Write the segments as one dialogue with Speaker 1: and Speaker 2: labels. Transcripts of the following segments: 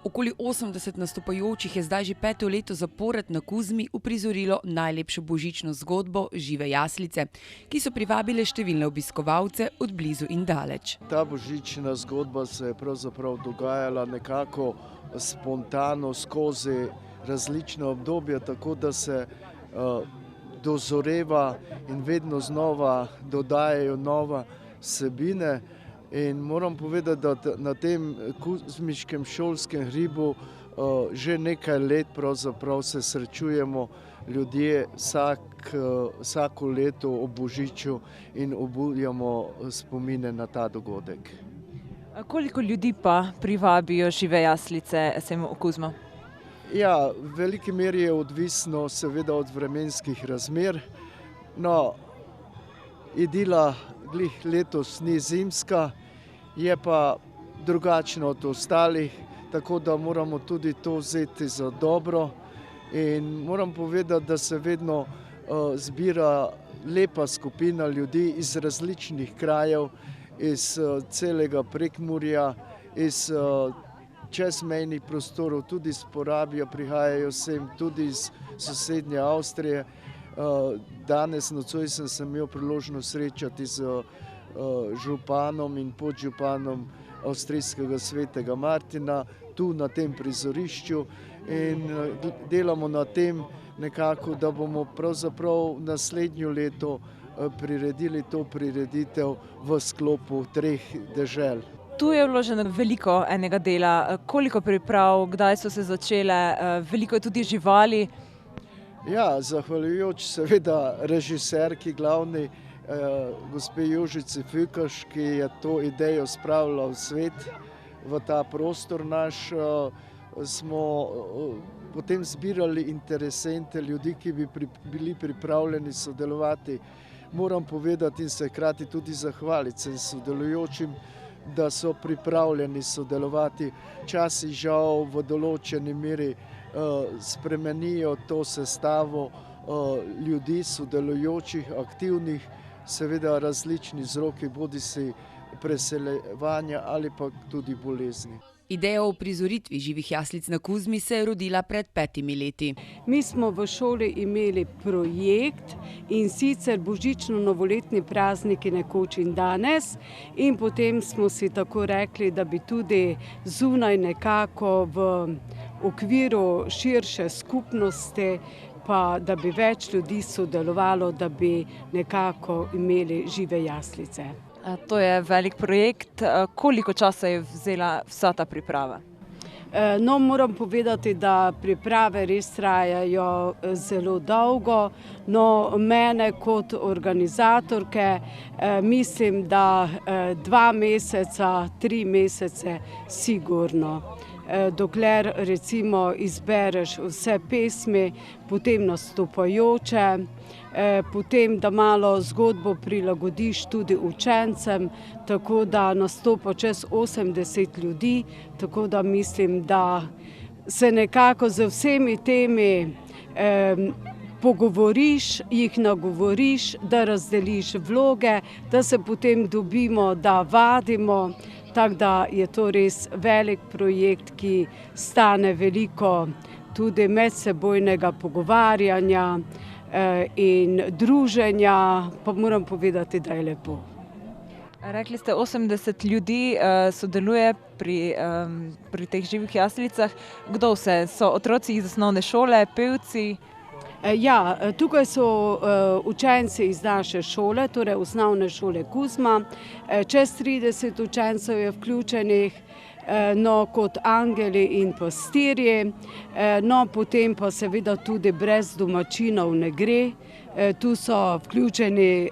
Speaker 1: Okoli 80 nastopajočih je zdaj že 5. leto zapored na Kuzmi uprizorilo najlepšo božično zgodbo Žive jaslice, ki so privabile številne obiskovalce od blizu in daleč.
Speaker 2: Ta božična zgodba se je pravzaprav dogajala nekako spontano skozi različna obdobja, tako da se dozoreva in vedno znova dodajajo nova vsebine. In moram povedati, da na tem kuzmiškem šolskem hribu že nekaj let pravzaprav se srečujemo ljudje vsako leto ob božiču in obujamo spomine na ta dogodek.
Speaker 3: Koliko ljudi pa privabijo Žive jaslice sem v Kuzmo?
Speaker 2: Ja, v veliki meri je odvisno seveda od vremenskih razmer. No, idila glih letos ni zimska, je pa drugačno od ostalih, tako da moramo tudi to vzeti za dobro. In moram povedati, da se vedno zbira lepa skupina ljudi iz različnih krajev, iz celega Prekmurja, iz čezmejnih prostorov, tudi iz Porabja prihajajo sem, tudi iz sosednje Avstrije. Danes nocoj sem se imel priložnost srečati z županom in podžupanom avstrijskega Svetega Martina tu na tem prizorišču in delamo na tem nekako, da bomo pravzaprav naslednjo leto priredili to prireditev v sklopu 3 dežel.
Speaker 3: Tu je vloženo veliko enega dela. Koliko priprav, kdaj so se začele, veliko je tudi živali?
Speaker 2: Ja, zahvaljujoč seveda režiserki glavni, gospe Jožici Fükaš, ki je to idejo spravila v svet, v ta prostor naš, smo potem zbirali interesente, ljudi, ki bi bili pripravljeni sodelovati. Moram povedati in se hkrati tudi zahvaliti sodelujočim, da so pripravljeni sodelovati. Časi žal v določeni meri spremenijo to sestavo ljudi, sodelujočih, aktivnih, seveda različni vzroki, bodisi preseljevanja ali pa tudi bolezni.
Speaker 1: Ideja o uprizoritvi Živih jaslic na Kuzmi se je rodila pred 5 leti.
Speaker 4: Mi smo v šoli imeli projekt, in sicer božično-novoletni prazniki nekoč in danes, in potem smo si tako rekli, da bi tudi zunaj nekako v okviru širše skupnosti, pa da bi več ljudi sodelovalo, da bi nekako imeli Žive jaslice.
Speaker 3: To je velik projekt. Koliko časa je vzela vsa ta priprava?
Speaker 4: No, moram povedati, da priprave res trajajo zelo dolgo. No, mene kot organizatorke mislim, da 2 meseca, 3 mesece sigurno. Dokler recimo izbereš vse pesmi, potem nastopajoče, potem da malo zgodbo prilagodiš tudi učencem, tako da nastopa čez 80 ljudi, tako da mislim, da se nekako z vsemi temi pogovoriš, jih nagovoriš, da razdeliš vloge, da se potem dobimo, da vadimo. Tako da je to res velik projekt, ki stane veliko tudi medsebojnega pogovarjanja in druženja, pa moram povedati, da je lepo.
Speaker 3: Rekli ste, 80 ljudi sodeluje pri teh Živih jaslicah. Kdo vse? So otroci iz osnovne šole, pevci?
Speaker 4: Ja, tukaj so učenci iz naše šole, torej osnovne šole Kuzma. Čez 30 učencev je vključenih, no, kot angeli in pastirji. No, potem pa seveda tudi brez domačinov ne gre. Tu so vključeni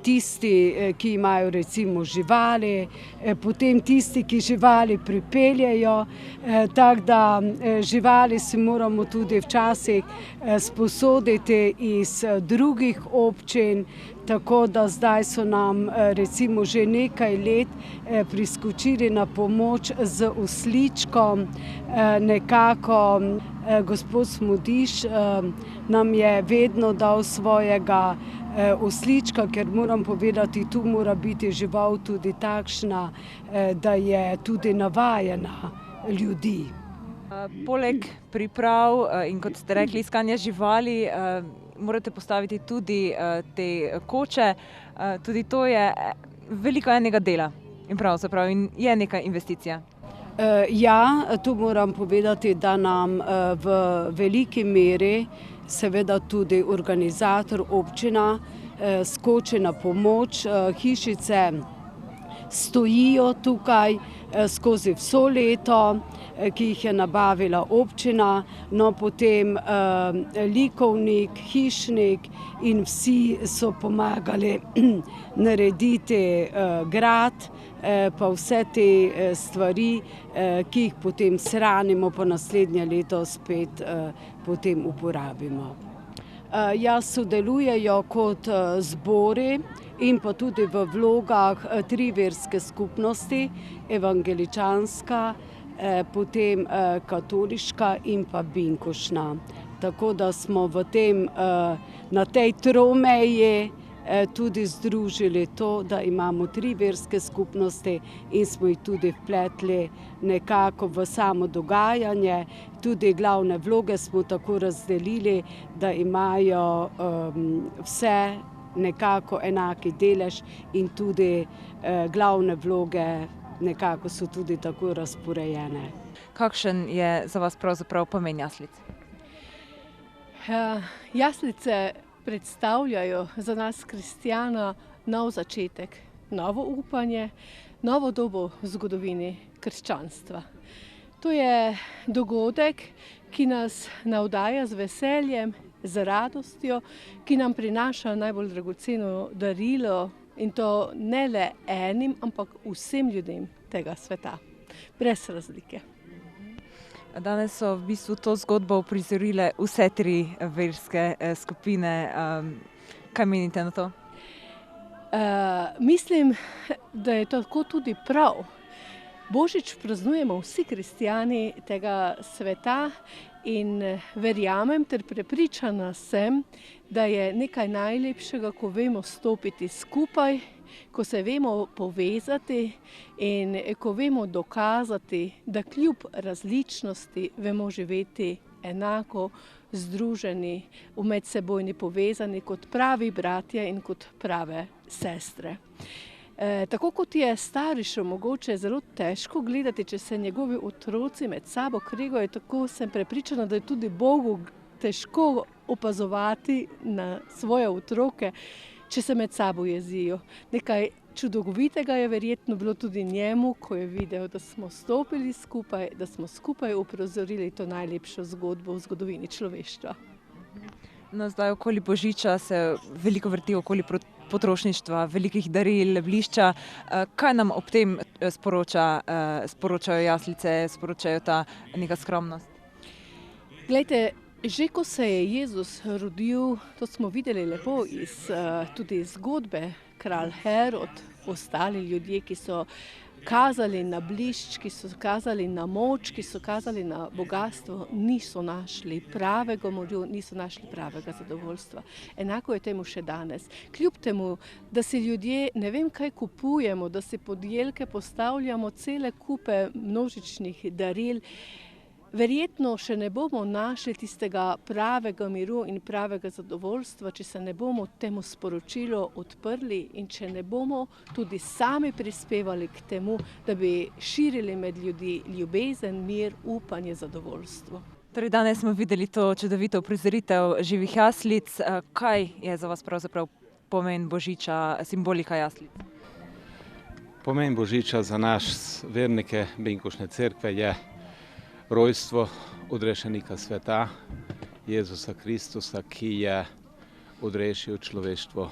Speaker 4: tisti, ki imajo recimo živali, potem tisti, ki živali pripeljejo, tako da živali si moramo tudi včasih sposoditi iz drugih občin, tako da zdaj so nam recimo že nekaj let priskočili na pomoč z osličkom. Nekako gospod Smodiš nam je vedno dal svojega oslička, ker moram povedati, tu mora biti žival tudi takšna, da je tudi navajena ljudi.
Speaker 3: Poleg priprav in kot ste rekli, iskanja živali, morate postaviti tudi te koče. Tudi to je veliko enega dela in pravzaprav je neka investicija.
Speaker 4: Ja, tu moram povedati, da nam v veliki meri seveda tudi organizator občina skoči na pomoč. Hišice stojijo tukaj skozi vso leto, ki jih je nabavila občina, no potem likovnik, hišnik in vsi so pomagali narediti grad, pa vse te stvari, ki jih potem shranimo, pa naslednje leto spet potem uporabimo. Ja, sodelujejo kot zbori in pa tudi v vlogah 3 verske skupnosti, evangeličanska, potem katoliška in pa binkošna. Tako da smo na tej tromeji tudi združili to, da imamo 3 verske skupnosti in smo jih tudi vpletli nekako v samo dogajanje. Tudi glavne vloge smo tako razdelili, da imajo vse nekako enaki delež in tudi glavne vloge nekako so tudi tako razporejene.
Speaker 3: Kakšen je za vas pravzaprav pomen jaslic?
Speaker 5: Jaslice predstavljajo za nas kristjana nov začetek, novo upanje, novo dobo v zgodovini krščanstva. To je dogodek, ki nas navdaja z veseljem, z radostjo, ki nam prinaša najbolj dragoceno darilo in to ne le enim, ampak vsem ljudem tega sveta, brez razlike.
Speaker 3: Danes so v bistvu to zgodbo uprizorile vse 3 verske skupine. Kaj menite na to?
Speaker 5: Mislim, da je tako tudi prav. Božič praznujemo vsi kristjani tega sveta in verjamem ter prepričana sem, da je nekaj najlepšega, ko vemo stopiti skupaj, ko se vemo povezati in ko vemo dokazati, da kljub različnosti vemo živeti enako združeni, v medsebojni povezani kot pravi bratje in kot prave sestre. Tako kot je staršu mogoče zelo težko gledati, če se njegovi otroci med sabo kregajo, tako sem prepričana, da je tudi Bogu težko opazovati na svoje otroke, če se med sabo jezijo. Nekaj čudovitega je verjetno bilo tudi njemu, ko je videl, da smo stopili skupaj, da smo skupaj uprizorili to najlepšo zgodbo v zgodovini človeštva.
Speaker 3: No, zdaj okoli Božiča se veliko vrti okoli potrošništva, velikih daril, blišča. Kaj nam ob tem sporočajo jaslice, sporočajo ta neka skromnost?
Speaker 5: Glejte, že ko se je Jezus rodil, to smo videli lepo iz tudi zgodbe, kralj Herod, ostali ljudje, ki so kazali na blišč, ki so kazali na moč, ki so kazali na bogatstvo, niso našli pravega miru, niso našli pravega zadovoljstva. Enako je temu še danes. Kljub temu, da si ljudje ne vem kaj kupujemo, da si pod jelke postavljamo cele kupe množičnih daril, verjetno še ne bomo našli tistega pravega miru in pravega zadovoljstva, če se ne bomo temu sporočilu odprli in če ne bomo tudi sami prispevali k temu, da bi širili med ljudi ljubezen, mir, upanje, zadovoljstvo.
Speaker 3: Torej, danes smo videli to čudovito uprizoritev živih jaslic. Kaj je za vas pravzaprav pomen Božiča, simbolika jaslic?
Speaker 6: Pomen Božiča za nas vernike Binkošne cerkve je rojstvo odrešenika sveta, Jezusa Kristusa, ki je odrešil človeštvo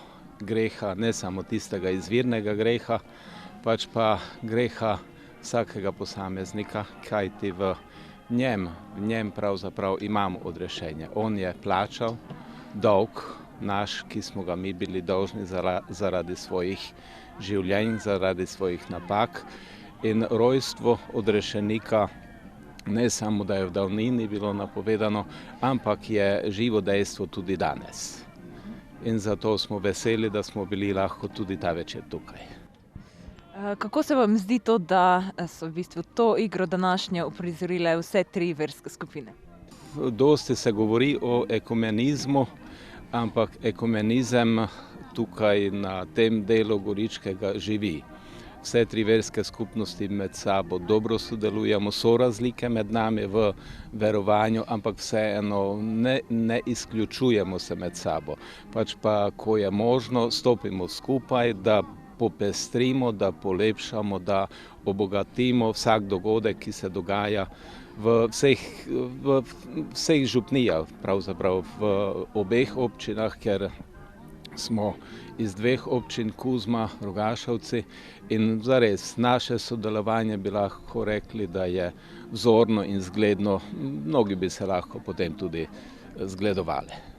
Speaker 6: greha, ne samo tistega izvirnega greha, pač pa greha vsakega posameznika, kajti v njem pravzaprav imamo odrešenje. On je plačal dolg naš, ki smo ga mi bili dolžni zaradi svojih življenj, zaradi svojih napak, in rojstvo odrešenika ne samo, da je v davnini bilo napovedano, ampak je živo dejstvo tudi danes. In zato smo veseli, da smo bili lahko tudi ta večer tukaj.
Speaker 3: Kako se vam zdi to, da so v bistvu to igro današnjo uprizorile vse 3 verske skupine?
Speaker 6: Dosti se govori o ekumenizmu, ampak ekumenizem tukaj na tem delu Goričkega živi. Vse 3 verske skupnosti med sabo dobro sodelujemo, so razlike med nami v verovanju, ampak vseeno ne izključujemo se med sabo. Pač pa, ko je možno, stopimo skupaj, da popestrimo, da polepšamo, da obogatimo vsak dogodek, ki se dogaja v vseh župnijah, pravzaprav v obeh občinah, ker smo iz 2 občin, Kuzma, Rogašovci, in zares naše sodelovanje bi lahko rekli, da je vzorno in zgledno, mnogi bi se lahko potem tudi zgledovali.